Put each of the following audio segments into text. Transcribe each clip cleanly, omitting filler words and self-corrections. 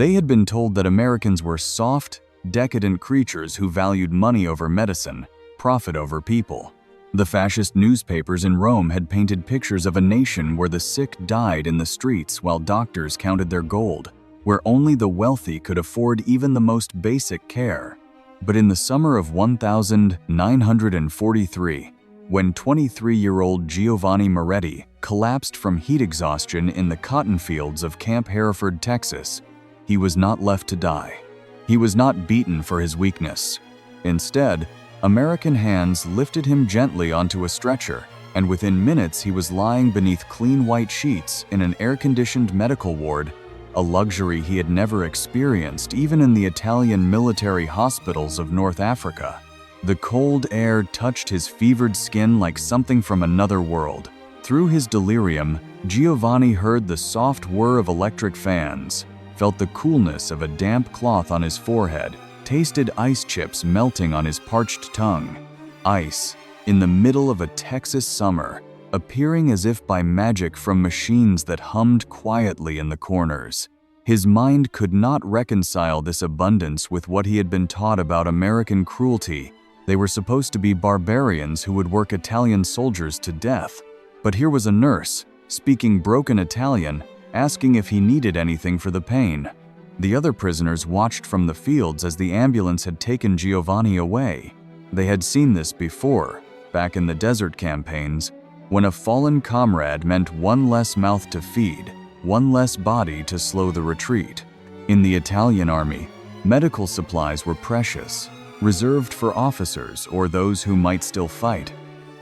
They had been told that Americans were soft, decadent creatures who valued money over medicine, profit over people. The fascist newspapers in Rome had painted pictures of a nation where the sick died in the streets while doctors counted their gold, where only the wealthy could afford even the most basic care. But in the summer of 1943, when 23-year-old Giovanni Moretti collapsed from heat exhaustion in the cotton fields of Camp Hereford, Texas, he was not left to die. He was not beaten for his weakness. Instead, American hands lifted him gently onto a stretcher, and within minutes he was lying beneath clean white sheets in an air-conditioned medical ward, a luxury he had never experienced even in the Italian military hospitals of North Africa. The cold air touched his fevered skin like something from another world. Through his delirium, Giovanni heard the soft whir of electric fans, felt the coolness of a damp cloth on his forehead, tasted ice chips melting on his parched tongue. Ice, in the middle of a Texas summer, appearing as if by magic from machines that hummed quietly in the corners. His mind could not reconcile this abundance with what he had been taught about American cruelty. They were supposed to be barbarians who would work Italian soldiers to death. But here was a nurse, speaking broken Italian, asking if he needed anything for the pain. The other prisoners watched from the fields as the ambulance had taken Giovanni away. They had seen this before, back in the desert campaigns, when a fallen comrade meant one less mouth to feed, one less body to slow the retreat. In the Italian army, medical supplies were precious, reserved for officers or those who might still fight.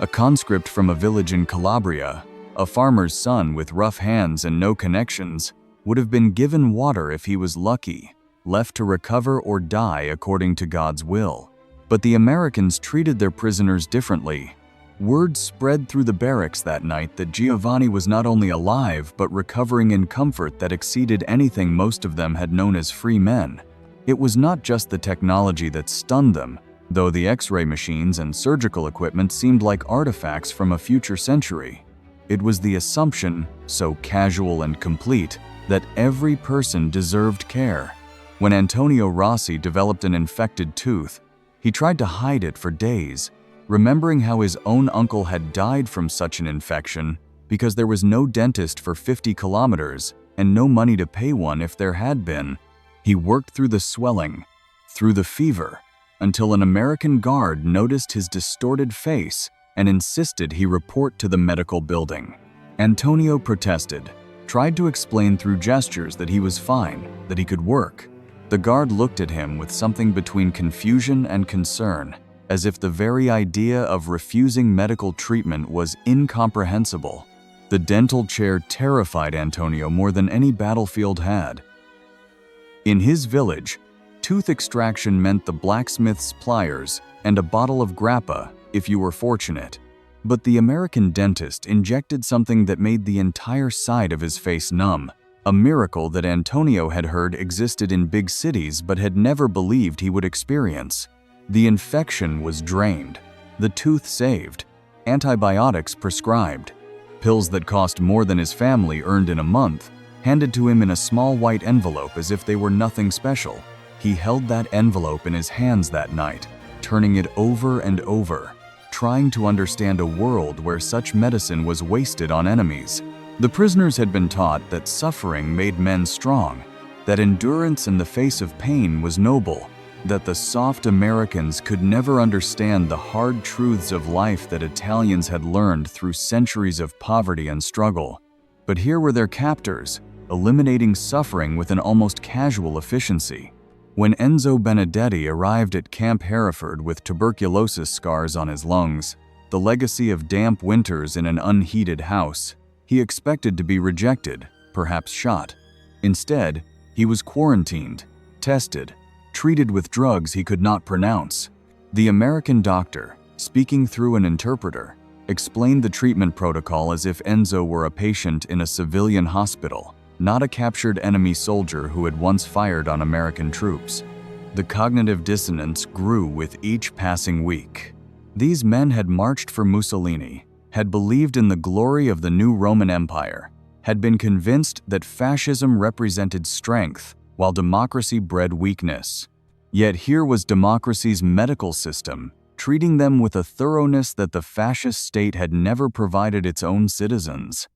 A conscript from a village in Calabria, a farmer's son with rough hands and no connections, would have been given water if he was lucky, left to recover or die according to God's will. But the Americans treated their prisoners differently. Word spread through the barracks that night that Giovanni was not only alive but recovering in comfort that exceeded anything most of them had known as free men. It was not just the technology that stunned them, though the X-ray machines and surgical equipment seemed like artifacts from a future century. It was the assumption, so casual and complete, that every person deserved care. When Antonio Rossi developed an infected tooth, he tried to hide it for days, remembering how his own uncle had died from such an infection because there was no dentist for 50 kilometers and no money to pay one if there had been. He worked through the swelling, through the fever, until an American guard noticed his distorted face and insisted he report to the medical building. Antonio protested, tried to explain through gestures that he was fine, that he could work. The guard looked at him with something between confusion and concern, as if the very idea of refusing medical treatment was incomprehensible. The dental chair terrified Antonio more than any battlefield had. In his village, tooth extraction meant the blacksmith's pliers and a bottle of grappa, if you were fortunate. But the American dentist injected something that made the entire side of his face numb, a miracle that Antonio had heard existed in big cities but had never believed he would experience. The infection was drained, the tooth saved, antibiotics prescribed, pills that cost more than his family earned in a month, handed to him in a small white envelope as if they were nothing special. He held that envelope in his hands that night, turning it over and over, trying to understand a world where such medicine was wasted on enemies. The prisoners had been taught that suffering made men strong, that endurance in the face of pain was noble, that the soft Americans could never understand the hard truths of life that Italians had learned through centuries of poverty and struggle. But here were their captors, eliminating suffering with an almost casual efficiency. When Enzo Benedetti arrived at Camp Hereford with tuberculosis scars on his lungs, the legacy of damp winters in an unheated house, he expected to be rejected, perhaps shot. Instead, he was quarantined, tested, treated with drugs he could not pronounce. The American doctor, speaking through an interpreter, explained the treatment protocol as if Enzo were a patient in a civilian hospital, not a captured enemy soldier who had once fired on American troops. The cognitive dissonance grew with each passing week. These men had marched for Mussolini, had believed in the glory of the new Roman Empire, had been convinced that fascism represented strength, while democracy bred weakness. Yet here was democracy's medical system, treating them with a thoroughness that the fascist state had never provided its own citizens.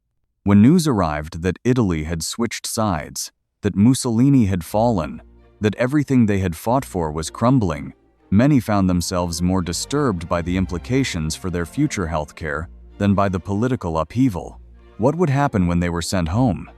When news arrived that Italy had switched sides, that Mussolini had fallen, that everything they had fought for was crumbling, many found themselves more disturbed by the implications for their future healthcare than by the political upheaval. What would happen when they were sent home?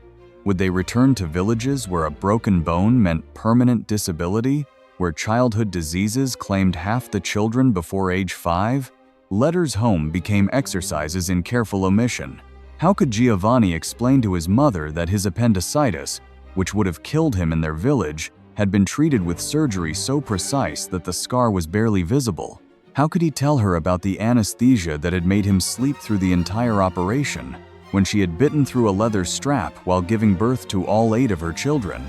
Would they return to villages where a broken bone meant permanent disability, where childhood diseases claimed half the children before age 5? Letters home became exercises in careful omission. How could Giovanni explain to his mother that his appendicitis, which would have killed him in their village, had been treated with surgery so precise that the scar was barely visible? How could he tell her about the anesthesia that had made him sleep through the entire operation, when she had bitten through a leather strap while giving birth to all 8 of her children?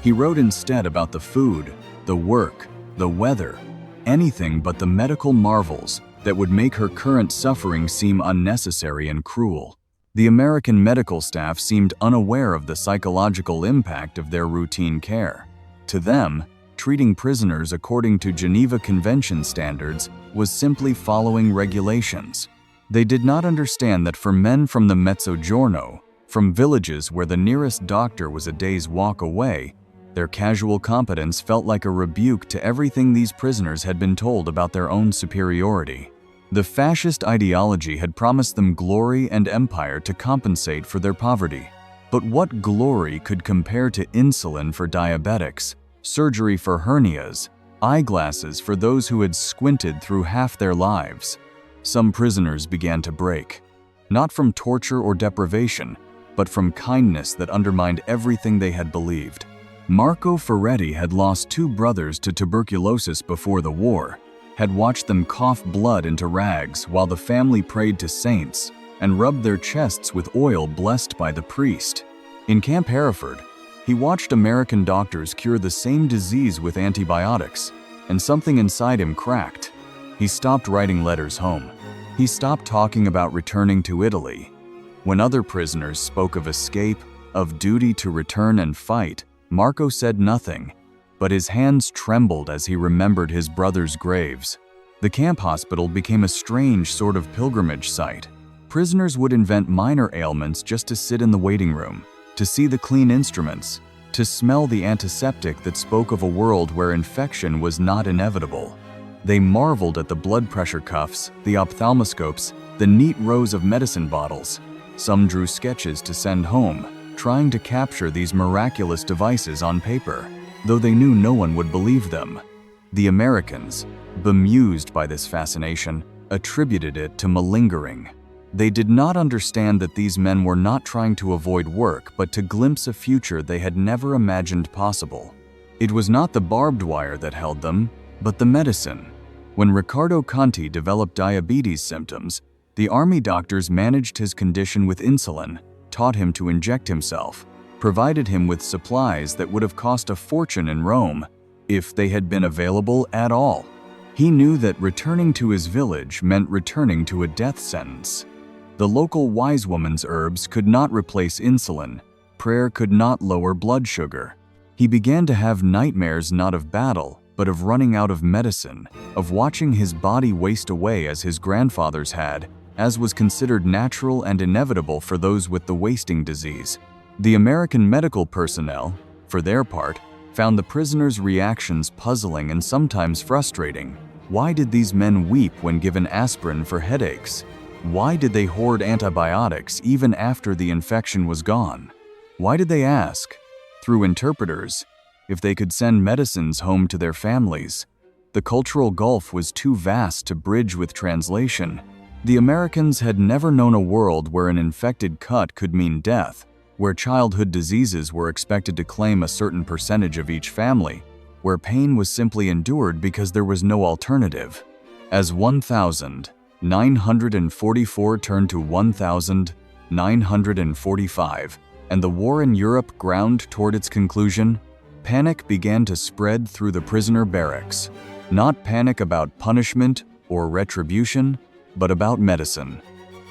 He wrote instead about the food, the work, the weather, anything but the medical marvels that would make her current suffering seem unnecessary and cruel. The American medical staff seemed unaware of the psychological impact of their routine care. To them, treating prisoners according to Geneva Convention standards was simply following regulations. They did not understand that for men from the Mezzogiorno, from villages where the nearest doctor was a day's walk away, their casual competence felt like a rebuke to everything these prisoners had been told about their own superiority. The fascist ideology had promised them glory and empire to compensate for their poverty. But what glory could compare to insulin for diabetics, surgery for hernias, eyeglasses for those who had squinted through half their lives? Some prisoners began to break, not from torture or deprivation, but from kindness that undermined everything they had believed. Marco Ferretti had lost 2 brothers to tuberculosis before the war, had watched them cough blood into rags while the family prayed to saints and rubbed their chests with oil blessed by the priest. In Camp Hereford, he watched American doctors cure the same disease with antibiotics, and something inside him cracked. He stopped writing letters home. He stopped talking about returning to Italy. When other prisoners spoke of escape, of duty to return and fight, Marco said nothing, but his hands trembled as he remembered his brothers' graves. The camp hospital became a strange sort of pilgrimage site. Prisoners would invent minor ailments just to sit in the waiting room, to see the clean instruments, to smell the antiseptic that spoke of a world where infection was not inevitable. They marveled at the blood pressure cuffs, the ophthalmoscopes, the neat rows of medicine bottles. Some drew sketches to send home, trying to capture these miraculous devices on paper, though they knew no one would believe them. The Americans, bemused by this fascination, attributed it to malingering. They did not understand that these men were not trying to avoid work, but to glimpse a future they had never imagined possible. It was not the barbed wire that held them, but the medicine. When Riccardo Conti developed diabetes symptoms, the army doctors managed his condition with insulin, taught him to inject himself, provided him with supplies that would have cost a fortune in Rome, if they had been available at all. He knew that returning to his village meant returning to a death sentence. The local wise woman's herbs could not replace insulin. Prayer could not lower blood sugar. He began to have nightmares not of battle, but of running out of medicine, of watching his body waste away as his grandfathers had, as was considered natural and inevitable for those with the wasting disease. The American medical personnel, for their part, found the prisoners' reactions puzzling and sometimes frustrating. Why did these men weep when given aspirin for headaches? Why did they hoard antibiotics even after the infection was gone? Why did they ask, through interpreters, if they could send medicines home to their families? The cultural gulf was too vast to bridge with translation. The Americans had never known a world where an infected cut could mean death, where childhood diseases were expected to claim a certain percentage of each family, where pain was simply endured because there was no alternative. As 1,944 turned to 1,945, and the war in Europe ground toward its conclusion, panic began to spread through the prisoner barracks. Not panic about punishment or retribution, but about medicine.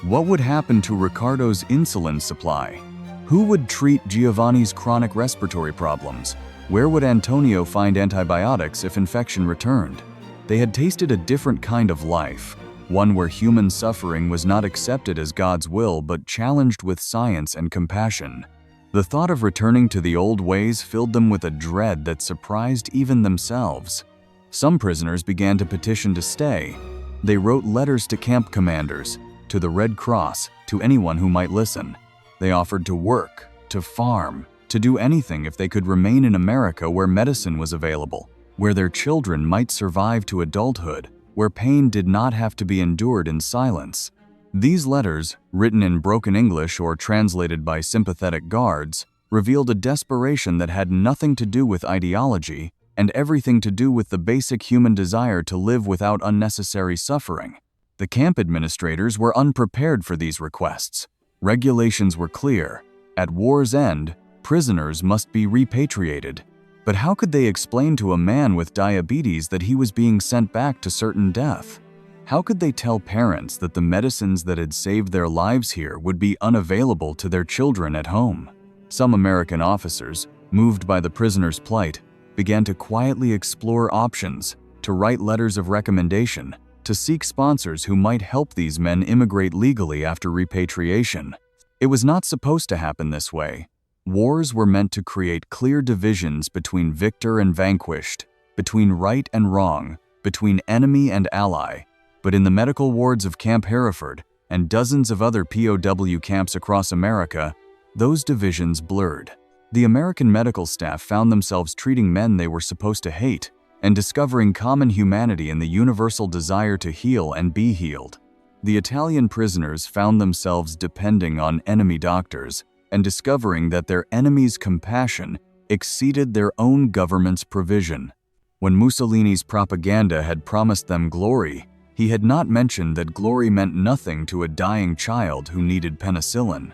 What would happen to Riccardo's insulin supply? Who would treat Giovanni's chronic respiratory problems? Where would Antonio find antibiotics if infection returned? They had tasted a different kind of life, one where human suffering was not accepted as God's will but challenged with science and compassion. The thought of returning to the old ways filled them with a dread that surprised even themselves. Some prisoners began to petition to stay. They wrote letters to camp commanders, to the Red Cross, to anyone who might listen. They offered to work, to farm, to do anything if they could remain in America where medicine was available, where their children might survive to adulthood, where pain did not have to be endured in silence. These letters, written in broken English or translated by sympathetic guards, revealed a desperation that had nothing to do with ideology and everything to do with the basic human desire to live without unnecessary suffering. The camp administrators were unprepared for these requests. Regulations were clear. At war's end, prisoners must be repatriated. But how could they explain to a man with diabetes that he was being sent back to certain death? How could they tell parents that the medicines that had saved their lives here would be unavailable to their children at home? Some American officers, moved by the prisoners' plight, began to quietly explore options, to write letters of recommendation, to seek sponsors who might help these men immigrate legally after repatriation. It was not supposed to happen this way. Wars were meant to create clear divisions between victor and vanquished, between right and wrong, between enemy and ally. But in the medical wards of Camp Hereford and dozens of other POW camps across America, those divisions blurred. The American medical staff found themselves treating men they were supposed to hate and discovering common humanity in the universal desire to heal and be healed. The Italian prisoners found themselves depending on enemy doctors and discovering that their enemies' compassion exceeded their own government's provision. When Mussolini's propaganda had promised them glory, he had not mentioned that glory meant nothing to a dying child who needed penicillin.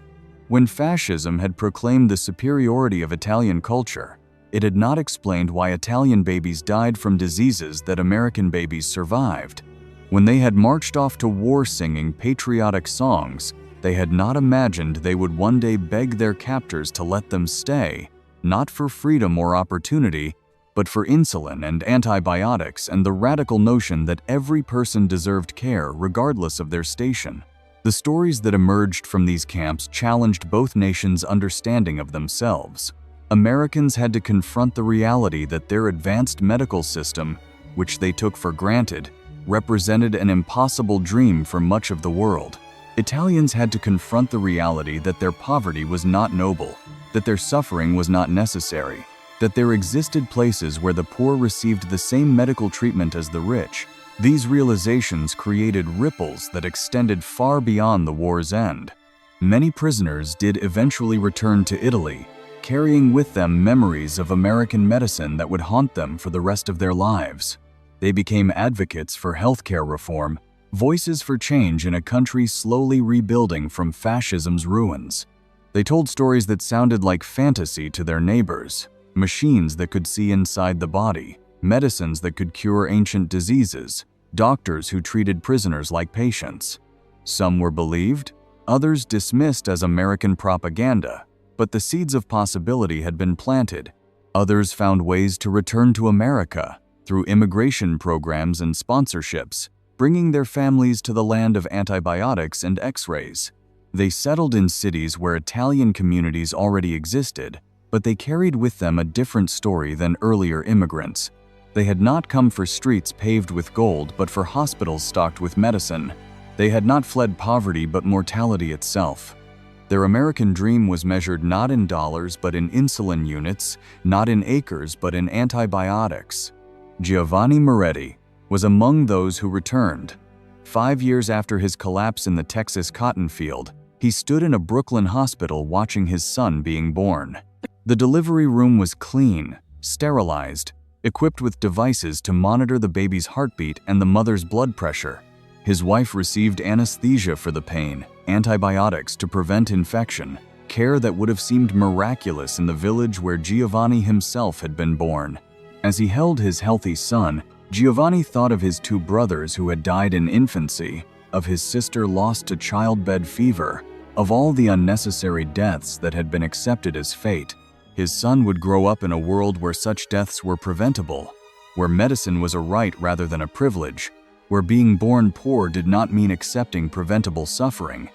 When fascism had proclaimed the superiority of Italian culture, it had not explained why Italian babies died from diseases that American babies survived. When they had marched off to war singing patriotic songs, they had not imagined they would one day beg their captors to let them stay, not for freedom or opportunity, but for insulin and antibiotics and the radical notion that every person deserved care regardless of their station. The stories that emerged from these camps challenged both nations' understanding of themselves. Americans had to confront the reality that their advanced medical system, which they took for granted, represented an impossible dream for much of the world. Italians had to confront the reality that their poverty was not noble, that their suffering was not necessary, that there existed places where the poor received the same medical treatment as the rich. These realizations created ripples that extended far beyond the war's end. Many prisoners did eventually return to Italy, carrying with them memories of American medicine that would haunt them for the rest of their lives. They became advocates for healthcare reform, voices for change in a country slowly rebuilding from fascism's ruins. They told stories that sounded like fantasy to their neighbors. Machines that could see inside the body, medicines that could cure ancient diseases, doctors who treated prisoners like patients. Some were believed, others dismissed as American propaganda, but the seeds of possibility had been planted. Others found ways to return to America through immigration programs and sponsorships, bringing their families to the land of antibiotics and X-rays. They settled in cities where Italian communities already existed, but they carried with them a different story than earlier immigrants. They had not come for streets paved with gold, but for hospitals stocked with medicine. They had not fled poverty, but mortality itself. Their American dream was measured not in dollars, but in insulin units, not in acres, but in antibiotics. Giovanni Moretti was among those who returned. 5 years after his collapse in the Texas cotton field, he stood in a Brooklyn hospital watching his son being born. The delivery room was clean, sterilized, equipped with devices to monitor the baby's heartbeat and the mother's blood pressure. His wife received anesthesia for the pain, antibiotics to prevent infection, care that would have seemed miraculous in the village where Giovanni himself had been born. As he held his healthy son, Giovanni thought of his 2 brothers who had died in infancy, of his sister lost to childbed fever, of all the unnecessary deaths that had been accepted as fate. His son would grow up in a world where such deaths were preventable, where medicine was a right rather than a privilege, where being born poor did not mean accepting preventable suffering.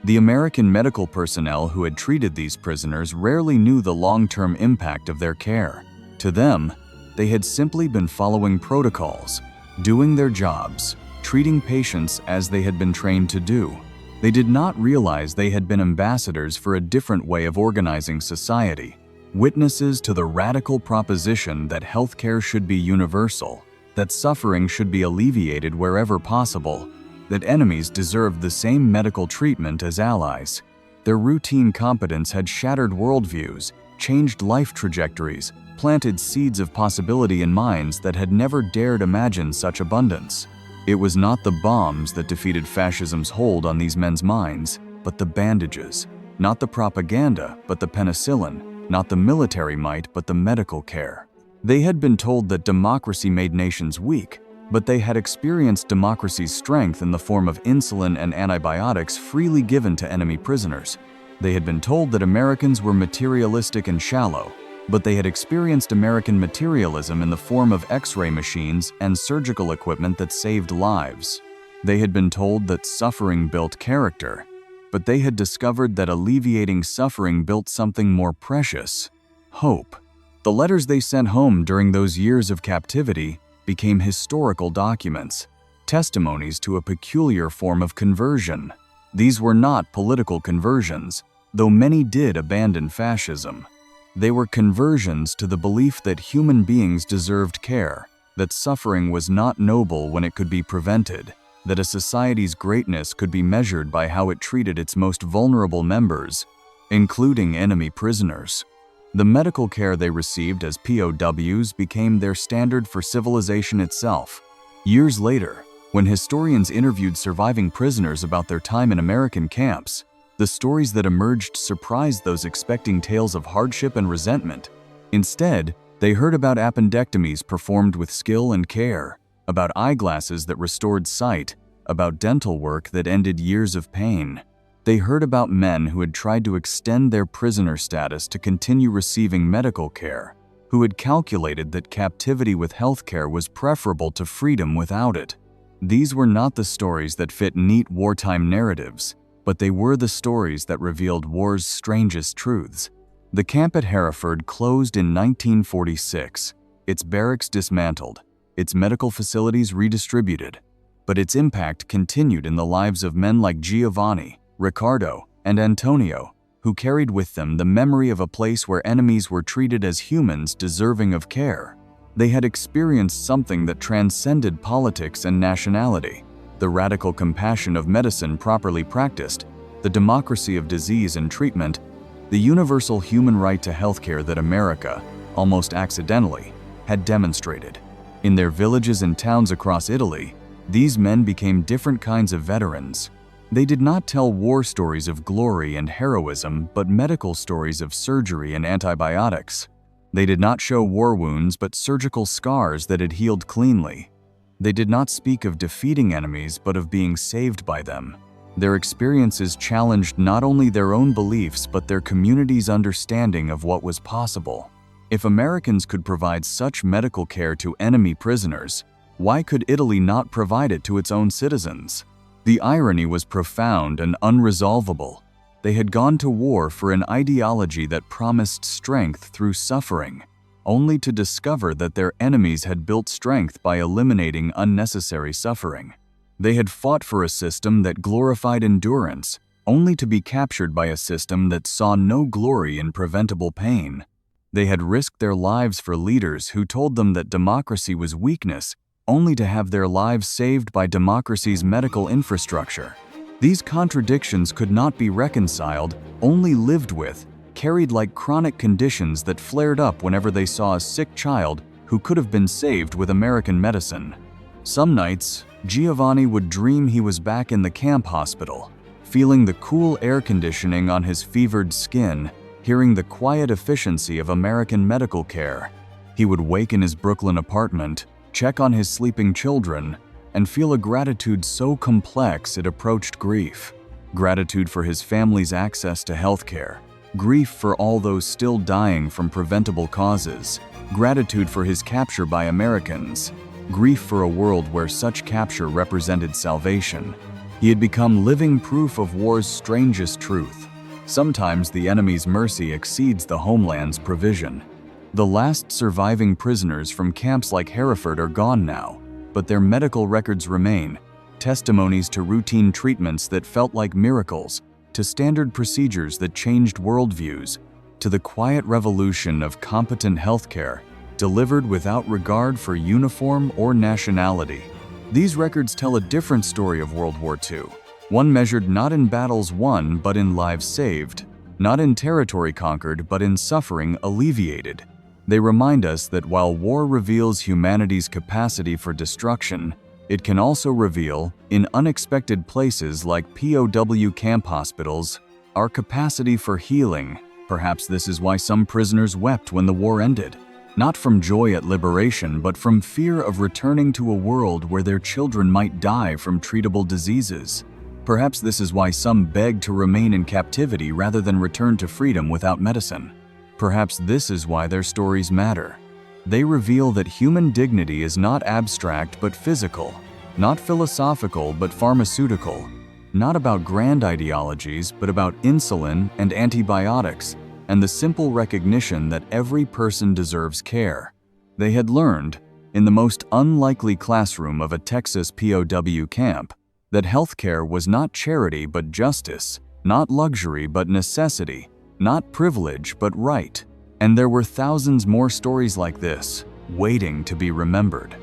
The American medical personnel who had treated these prisoners rarely knew the long-term impact of their care. To them, they had simply been following protocols, doing their jobs, treating patients as they had been trained to do. They did not realize they had been ambassadors for a different way of organizing society, witnesses to the radical proposition that healthcare should be universal, that suffering should be alleviated wherever possible, that enemies deserved the same medical treatment as allies. Their routine competence had shattered worldviews, changed life trajectories, planted seeds of possibility in minds that had never dared imagine such abundance. It was not the bombs that defeated fascism's hold on these men's minds, but the bandages. Not the propaganda, but the penicillin. Not the military might, but the medical care. They had been told that democracy made nations weak, but they had experienced democracy's strength in the form of insulin and antibiotics freely given to enemy prisoners. They had been told that Americans were materialistic and shallow, but they had experienced American materialism in the form of X-ray machines and surgical equipment that saved lives. They had been told that suffering built character, but they had discovered that alleviating suffering built something more precious: hope. The letters they sent home during those years of captivity became historical documents, testimonies to a peculiar form of conversion. These were not political conversions, though many did abandon fascism. They were conversions to the belief that human beings deserved care, that suffering was not noble when it could be prevented, that a society's greatness could be measured by how it treated its most vulnerable members, including enemy prisoners. The medical care they received as POWs became their standard for civilization itself. Years later, when historians interviewed surviving prisoners about their time in American camps, the stories that emerged surprised those expecting tales of hardship and resentment. Instead, they heard about appendectomies performed with skill and care, about eyeglasses that restored sight, about dental work that ended years of pain. They heard about men who had tried to extend their prisoner status to continue receiving medical care, who had calculated that captivity with healthcare was preferable to freedom without it. These were not the stories that fit neat wartime narratives, but they were the stories that revealed war's strangest truths. The camp at Hereford closed in 1946, its barracks dismantled, its medical facilities redistributed, but its impact continued in the lives of men like Giovanni, Ricardo, and Antonio, who carried with them the memory of a place where enemies were treated as humans deserving of care. They had experienced something that transcended politics and nationality: the radical compassion of medicine properly practiced, the democracy of disease and treatment, the universal human right to healthcare that America, almost accidentally, had demonstrated. In their villages and towns across Italy, these men became different kinds of veterans. They did not tell war stories of glory and heroism, but medical stories of surgery and antibiotics. They did not show war wounds, but surgical scars that had healed cleanly. They did not speak of defeating enemies, but of being saved by them. Their experiences challenged not only their own beliefs, but their community's understanding of what was possible. If Americans could provide such medical care to enemy prisoners, why could Italy not provide it to its own citizens? The irony was profound and unresolvable. They had gone to war for an ideology that promised strength through suffering, only to discover that their enemies had built strength by eliminating unnecessary suffering. They had fought for a system that glorified endurance, only to be captured by a system that saw no glory in preventable pain. They had risked their lives for leaders who told them that democracy was weakness, only to have their lives saved by democracy's medical infrastructure. These contradictions could not be reconciled, only lived with, carried like chronic conditions that flared up whenever they saw a sick child who could have been saved with American medicine. Some nights, Giovanni would dream he was back in the camp hospital, feeling the cool air conditioning on his fevered skin, hearing the quiet efficiency of American medical care. He would wake in his Brooklyn apartment, check on his sleeping children, and feel a gratitude so complex it approached grief. Gratitude for his family's access to health care, grief for all those still dying from preventable causes, gratitude for his capture by Americans, grief for a world where such capture represented salvation. He had become living proof of war's strangest truth. Sometimes the enemy's mercy exceeds the homeland's provision. The last surviving prisoners from camps like Hereford are gone now, but their medical records remain, testimonies to routine treatments that felt like miracles, to standard procedures that changed worldviews, to the quiet revolution of competent healthcare, delivered without regard for uniform or nationality. These records tell a different story of World War II, one measured not in battles won but in lives saved, not in territory conquered but in suffering alleviated. They remind us that while war reveals humanity's capacity for destruction, it can also reveal, in unexpected places like POW camp hospitals, our capacity for healing. Perhaps this is why some prisoners wept when the war ended, not from joy at liberation, but from fear of returning to a world where their children might die from treatable diseases. Perhaps this is why some begged to remain in captivity rather than return to freedom without medicine. Perhaps this is why their stories matter. They reveal that human dignity is not abstract but physical, not philosophical but pharmaceutical, not about grand ideologies but about insulin and antibiotics, and the simple recognition that every person deserves care. They had learned, in the most unlikely classroom of a Texas POW camp, that healthcare was not charity but justice, not luxury but necessity, not privilege but right. And there were thousands more stories like this, waiting to be remembered.